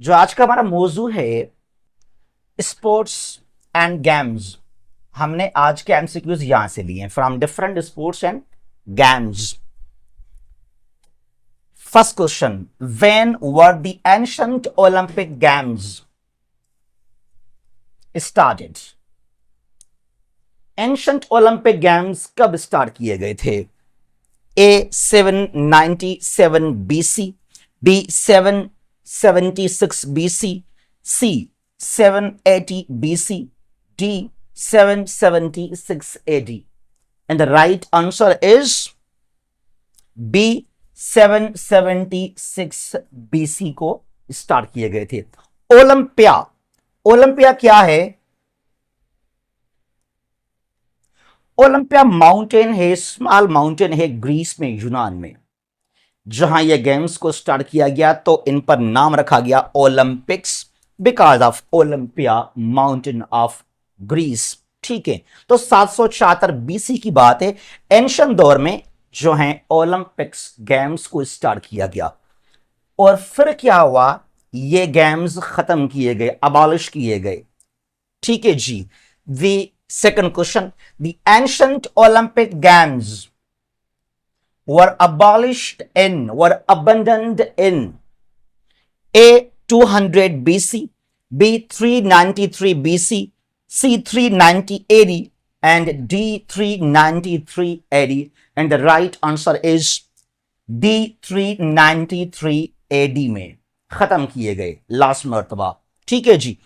जो आज का हमारा मौजू है स्पोर्ट्स एंड गेम्स। हमने आज के एमसीक्यूज यहां से लिए from different sports and games. First question, when were the ancient Olympic games started? Ancient Olympic games कब स्टार्ट किए गए थे? ए 797 BC, B 776 BC, C 780 BC, D 776 AD. And the right answer is B 776 BC को start किए गए थे। Olympia, Olympia क्या है? ओलंपिया माउंटेन है, स्मॉल माउंटेन है ग्रीस में, यूनान में, जहां ये गेम्स को स्टार्ट किया गया। तो इन पर नाम रखा गया Olympics because of Olympia mountain of Greece. ठीक है, तो 774 बीसी की बात है। एंशिएंट दौर में जो है ओलंपिक्स गेम्स को स्टार्ट किया गया और फिर क्या हुआ, ये गेम्स खत्म किए गए, अबॉलिश किए गए। ठीक है जी। The second question, the ancient Olympic games were abandoned in A 200 BC, B 393 BC, C 390 AD, and D 393 AD. And the right answer is D 393 AD में खत्म किए गए लास्ट मर्तबा। ठीक है जी।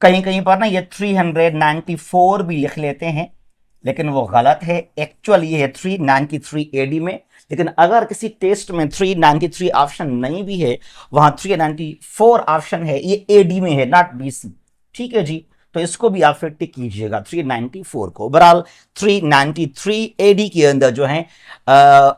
कहीं कहीं पर ना ये 394 भी लिख लेते हैं, लेकिन वो गलत है। एक्चुअल ये है 393 एडी में, लेकिन अगर किसी टेस्ट में 393 ऑप्शन नहीं भी है, वहां 394 ऑप्शन है, ये एडी में है, नॉट बीसी। ठीक है जी, तो इसको भी आप फिर टिक कीजिएगा 394 को। ओवरऑल 393 एडी के अंदर जो है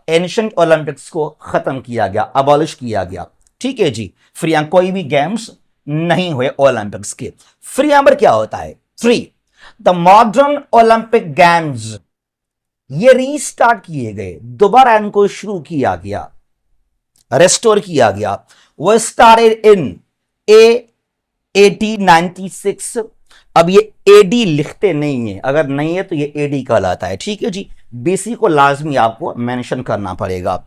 एंशिएंट ओलंपिक्स को खत्म किया गया, अबॉलिश किया गया। ठीक है जी। फिर यहां कोई भी गेम्स नहीं हुए ओलंपिक्स के। फिर यहां पर क्या होता है? Three, the modern Olympic games, ये रीस्टार्ट किए गए, दोबारा इनको शुरू किया गया, रेस्टोर किया गया। वो स्टार्टेड इन ए 1896। अब ये एडी लिखते नहीं है, अगर नहीं है तो ये एडी कहलाता है। ठीक है जी, बीसी को लाजमी आपको मेंशन करना पड़ेगा।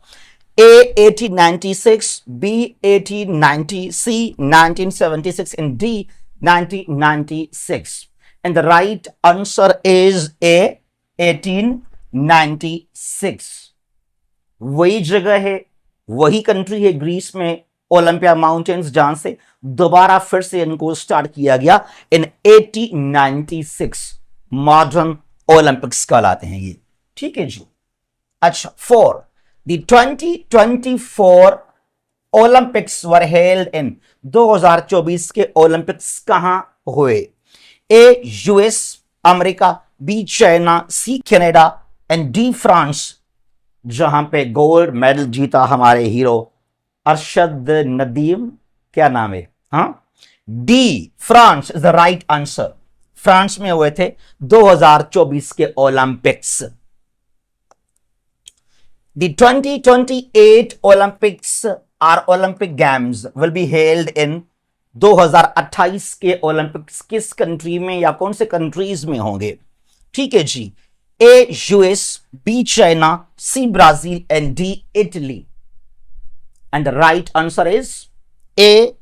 A 1896, B 1890, C 1976, and D 1996. And the right answer is A 1896. वही जगह है, वही कंट्री है ग्रीस में, ओलंपिया माउंटेन्स, जहां से दोबारा फिर से इनको स्टार्ट किया गया इन 1896। मॉडर्न ओलंपिक्स कहलाते हैं ये। ठीक है जी। अच्छा, 4, the 2024 Olympics were held in, 2024 के ओलंपिक्स कहां हुए? A US America, B China, C Canada, and D France, जहां पे गोल्ड मेडल जीता हमारे हीरो अरशद नदीम, क्या नाम है? हाँ, D France is the right answer. France में हुए थे 2024 के Olympics. The 2028 Olympics or Olympic Games will be held in 2028 के ओलंपिक्स किस कंट्री में या कौन से कंट्रीज में होंगे? ठीक है जी। A US, B China, C Brazil, and D Italy. And the right answer is A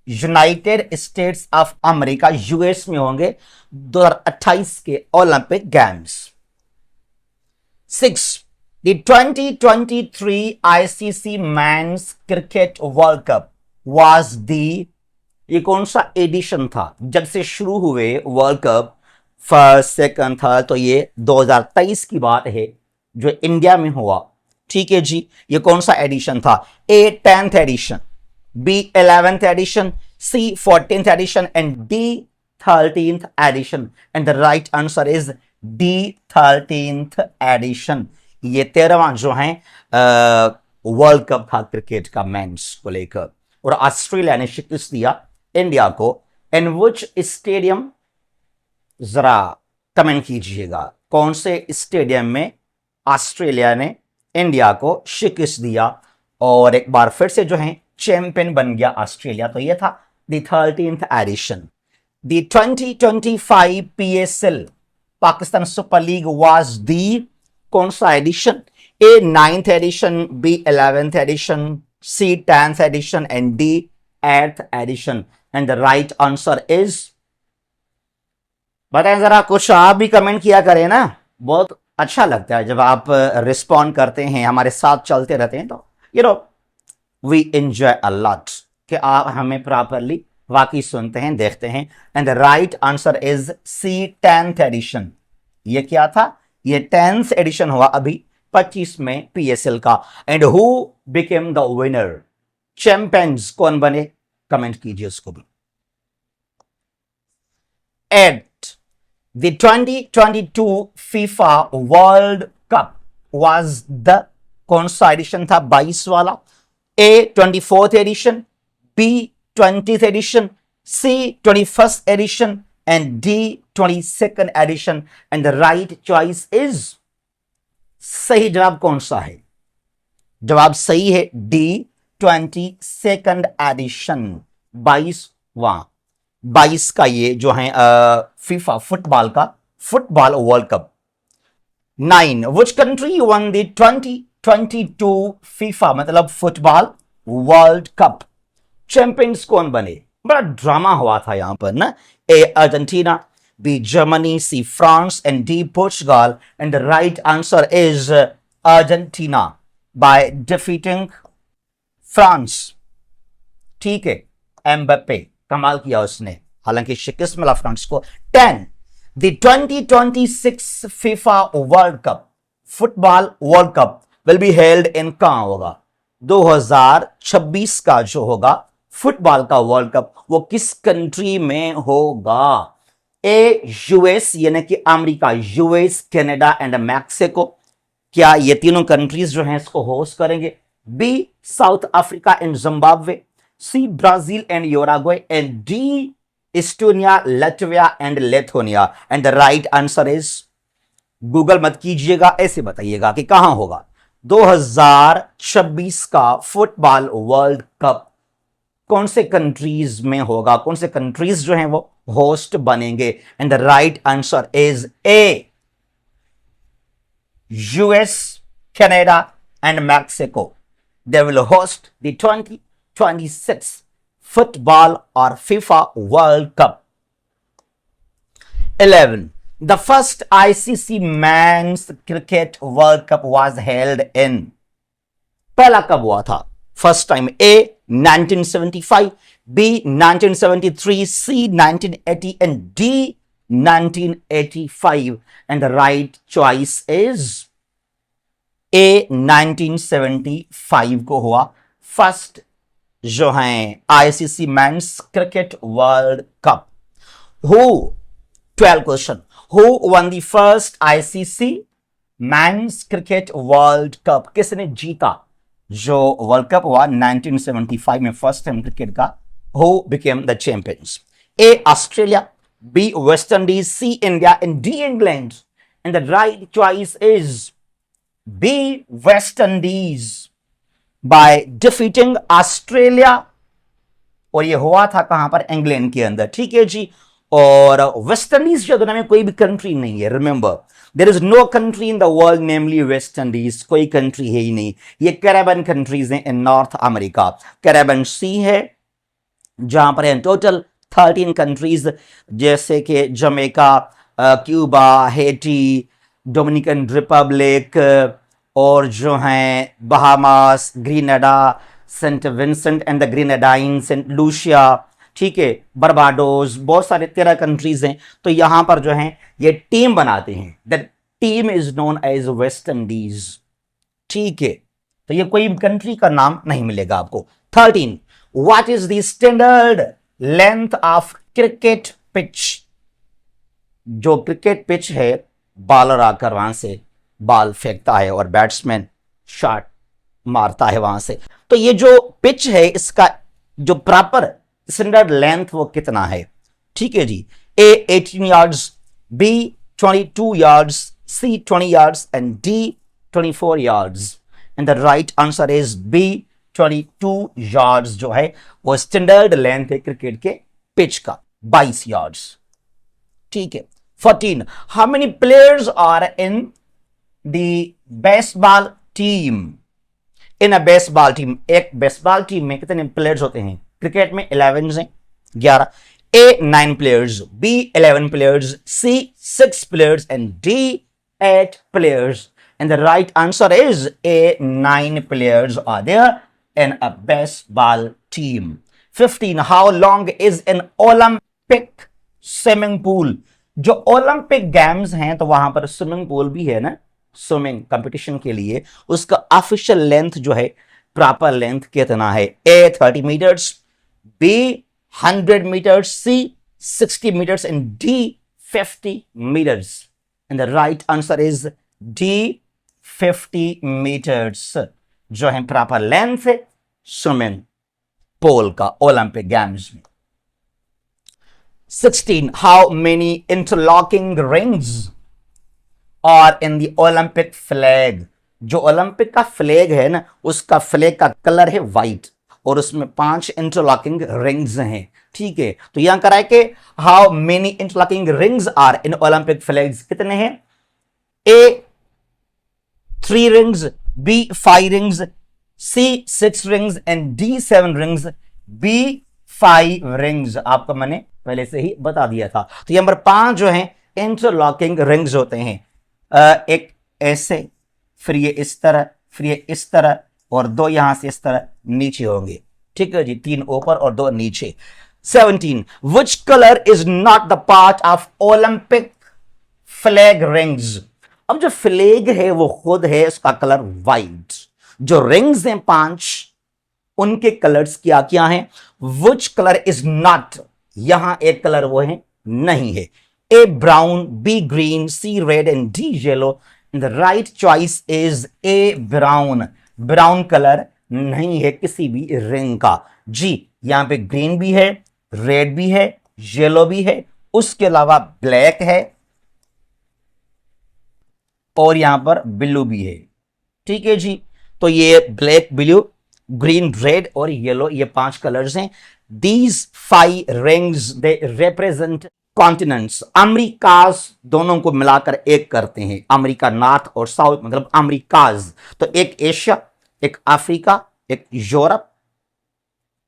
United States of America, US में होंगे 2028 के Olympic games. 6, The 2023 ICC Men's Cricket World Cup was the, ये कौन सा एडिशन था जब से शुरू हुए world cup? First, second, third, तो ये 2023 की बात है जो इंडिया में हुआ। ठीक है जी। ये कौन सा एडिशन था? A 10th edition, B 11th edition, C 14th edition, and D 13th edition. And the right answer is D 13th edition. ये 13वां जो है वर्ल्ड कप था क्रिकेट का मेंस को लेकर, और ऑस्ट्रेलिया ने शिकस्त दिया इंडिया को। इन विच स्टेडियम, जरा कमेंट कीजिएगा, कौन से स्टेडियम में ऑस्ट्रेलिया ने इंडिया को शिकस्त दिया और एक बार फिर से जो है चैंपियन बन गया ऑस्ट्रेलिया? तो ये था the 13th edition. The 2025 PSL, Pakistan Super League, was the कौन सा edition? A 9th edition, B 11th edition, C 10th edition, and D 8th edition. And the right answer is, बताएं जरा, कुछ आप भी कमेंट किया करें ना, बहुत अच्छा लगता है जब आप रिस्पॉन्ड करते हैं, हमारे साथ चलते रहते हैं, तो you know we enjoy a lot कि आप हमें प्रॉपरली वाकई सुनते हैं, देखते हैं. And the right answer is C 10th edition. ये क्या था? ये 10th एडिशन हुआ अभी 25 में पीएसएल का. And who became the winner? Champions कौन बने? कमेंट कीजिए उसको भी. At the 2022 FIFA World Cup was the कौन सा एडिशन था? 22 वाला. A 24th edition, B 20th edition, C 21st edition, and D 22nd edition. And the right choice is, सही जवाब कौन सा है? जवाब सही है D 22nd edition. 22वां 22 का ये जो है फीफा फुटबॉल का football world cup. 9. Which country won the 2022 FIFA मतलब फुटबॉल वर्ल्ड कप? चैंपियंस कौन बने? बड़ा ड्रामा हुआ था यहां पर ना. A Argentina, B Germany, C France, and D Portugal. And the right answer is Argentina by defeating France. ठीक है, एम्बाप्पे कमाल किया उसने, हालांकि शिकस्त मिला फ्रांस को. 10. The 2026 FIFA World Cup football world cup will be held in कहां होगा? 2026 का जो होगा फुटबॉल का वर्ल्ड कप वो किस कंट्री में होगा? ए यूएस यानी कि America, US, Canada and Mexico. क्या ये तीनों कंट्रीज जो हैं इसको होस्ट करेंगे? B South Africa and Zimbabwe, C Brazil and Uruguay, and D Estonia, Latvia and Lithuania. And the right answer is, Google मत कीजिएगा, ऐसे बताइएगा कि कहां होगा 2026 का फुटबॉल वर्ल्ड कप कौन से कंट्रीज में होगा, कौन से कंट्रीज जो हैं वो होस्ट बनेंगे. And the right answer is A US, Canada and Mexico. They will host the 2026 football or FIFA World Cup. 11. The first ICC Men's Cricket World Cup was held in. पहला कब हुआ था? First time. A 1975, B 1973, C 1980, and D 1985. And the right choice is A 1975 को हुआ first जो हैं ICC men's cricket world cup. Who 12 question, who won the first ICC men's cricket world cup? किसने जीता जो वर्ल्ड कप हुआ 1975 में first time cricket का? Who became the champions? A Australia, B West Indies, C India and D England. And the right choice is B West Indies by defeating Australia. और ये हुआ था कहां पर? इंग्लैंड के अंदर. ठीक है जी. और वेस्ट इंडीज जो दुनिया में कोई भी कंट्री नहीं है. Remember, there is no country in the world namely West Indies. कोई कंट्री है ही नहीं. ये कैरेबियन कंट्रीज हैं in North America. Caribbean sea है जहां पर है टोटल 13 कंट्रीज, जैसे कि Jamaica, Cuba, Haiti, Dominican Republic, और जो हैं Bahamas, Grenada, Saint Vincent and the Grenadines, Saint Lucia, ठीक है, बर्बाडोस, बहुत सारे 13 कंट्रीज हैं. तो यहां पर जो हैं ये टीम बनाते हैं. That team is known as West Indies. ठीक है, तो ये कोई कंट्री का नाम नहीं मिलेगा आपको. 13. What is the standard length of cricket pitch? जो क्रिकेट पिच है, बॉलर आकर वहां से बॉल फेंकता है और बैट्समैन शॉट मारता है वहां से. तो ये जो पिच है इसका जो प्रॉपर स्टैंडर्ड लेंथ वो कितना है? ठीक है जी. ए 18 yards, B 22 yards, C 20 yards, and D 24 yards. And the right answer is B 22 yards जो है वो स्टैंडर्ड लेंथ है क्रिकेट के पिच का, 22 यार्ड्स। ठीक है। 14, how many players are in the baseball team? In a baseball team, एक baseball team में कितने प्लेयर्स होते हैं? क्रिकेट में 11 हैं, 11। A 9 players, B 11 players, C 6 players, and D 8 players. And the right answer is A 9 players are there in a baseball team. 15, how long is an Olympic swimming pool? जो Olympic games हैं तो वहां पर swimming pool भी है ना, swimming competition के लिए, उसका ऑफिशियल लेंथ जो है, प्रॉपर लेंथ कितना है? A 30 meters, B 100 meters, C 60 meters, and D 50 meters. And the right answer is D 50 meters, जो है प्रॉपर लेंथ है स्विमिंग पूल का ओलंपिक गेम्स में। 16, how many interlocking rings are in the Olympic flag? जो Olympic का flag है ना, उसका फ्लैग का कलर है व्हाइट और उसमें 5 इंटरलॉकिंग रिंग्स हैं। ठीक है, तो यहां करा है कि how many interlocking rings are in Olympic flags, कितने हैं? A 3 rings, B 5 rings, C 6 rings, and D 7 rings, B 5 rings। आपको मैंने पहले से ही बता दिया था। तो नंबर 5 जो है इंटरलॉकिंग रिंग्स होते हैं, एक ऐसे, फिर ये इस तरह, फिर ये इस तरह, और 2 यहां से इस तरह नीचे होंगे। ठीक है जी, 3 ऊपर और 2 नीचे। 17, which color is not the part of Olympic flag rings? अब जो फ्लैग है वो खुद है, उसका कलर व्हाइट, जो रिंग्स हैं 5 उनके कलर्स क्या क्या हैं? which color is not, यहां एक कलर वो है नहीं है। A brown, B green, C red, and D yellow. And the right choice is A brown. Brown colour नहीं है किसी भी रिंग का जी। यहां पे ग्रीन भी है, रेड भी है, येलो भी है, उसके अलावा ब्लैक है और यहां पर ब्लू भी है। ठीक है जी, तो ये ब्लैक, ब्लू, ग्रीन, रेड और येलो, ये 5 कलर्स हैं। These 5 rings they represent continents. Americas दोनों को मिलाकर एक करते हैं, अमेरिका नॉर्थ और साउथ, मतलब अमेरिकाज। तो एक एशिया, एक अफ्रीका, एक यूरोप,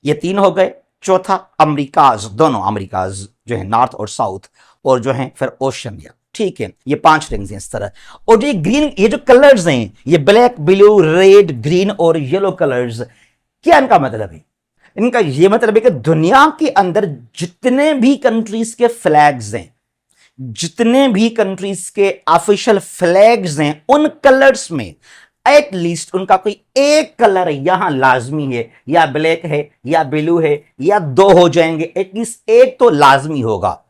ये 3 हो गए। चौथा अमेरिकाज, दोनों अमेरिकाज जो है नॉर्थ और साउथ, और जो है फिर ओशनिया। ठीक है, ये 5 रिंग्स हैं इस तरह। और ये ग्रीन, ये जो कलर्स हैं, ये ब्लैक, ब्लू, रेड, ग्रीन और येलो कलर्स, क्या इनका मतलब है? इनका ये मतलब है कि दुनिया के अंदर जितने भी कंट्रीज के फ्लैग्स हैं, जितने भी कंट्रीज के ऑफिशियल फ्लैग्स हैं, उन कलर्स में एटलीस्ट उनका कोई एक कलर यहां लाजमी है, या ब्लैक है, या ब्लू है, या 2 हो जाएंगे, एटलीस्ट एक तो लाजमी होगा।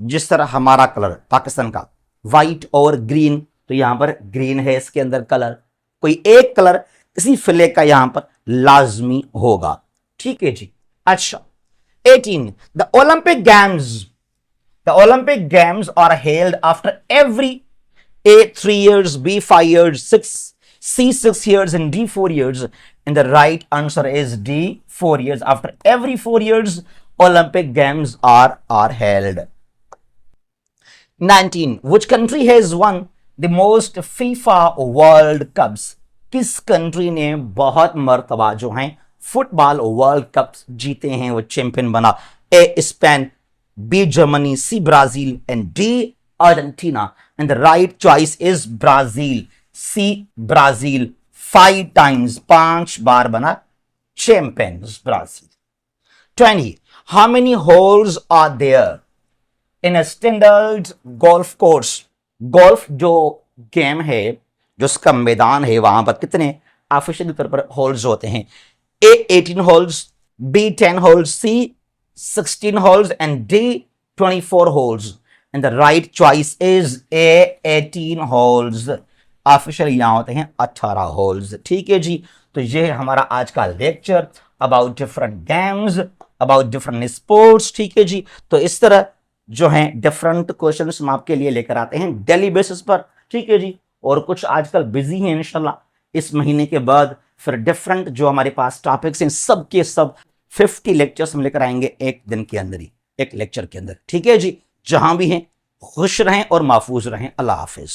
जिस तरह हमारा कलर पाकिस्तान का व्हाइट और ग्रीन, तो यहां पर ग्रीन है इसके अंदर कलर, कोई एक कलर किसी फ्लैग का यहां पर लाजमी होगा। ठीक है जी। अच्छा, 18, the Olympic games are held after every A 3 years, B 5 years, C 6 years, and D 4 years. And the right answer is D 4 years. After every 4 years, Olympic games are held. 19, which country has won the most FIFA World Cups? किस country ने बहुत मर्तबा जो हैं football world cup जीते हैं, वो champion बना? A Spain, B Germany, C Brazil, and D Argentina. And the right choice is Brazil, C Brazil. 5 times, 5 बार बना champion Brazil. 20, how many holes are there in a standard golf course? Golf जो game है, जो उसका मैदान है, वहां पर कितने ऑफिशियल तौर पर होल्स होते हैं? A 18 holes, B 10 holes, C 16 holes, and D 24 holes. And the right choice is A 18 holes. Official यहां होते हैं 18 होल्स। ठीक है जी, तो ये है हमारा आज का lecture about different games, about different sports. ठीक है जी, तो इस तरह जो है डिफरेंट क्वेश्चंस हम आपके लिए लेकर आते हैं डेली बेसिस पर। ठीक है जी, और कुछ आजकल बिजी हैं, इंशाल्लाह इस महीने के बाद फिर डिफरेंट जो हमारे पास टॉपिक्स हैं सब के सब 50 लेक्चर्स हम लेकर आएंगे एक दिन के अंदर ही, एक लेक्चर के अंदर। ठीक है जी, जहां भी हैं खुश रहें और महफूज रहें। अल्लाह हाफिज।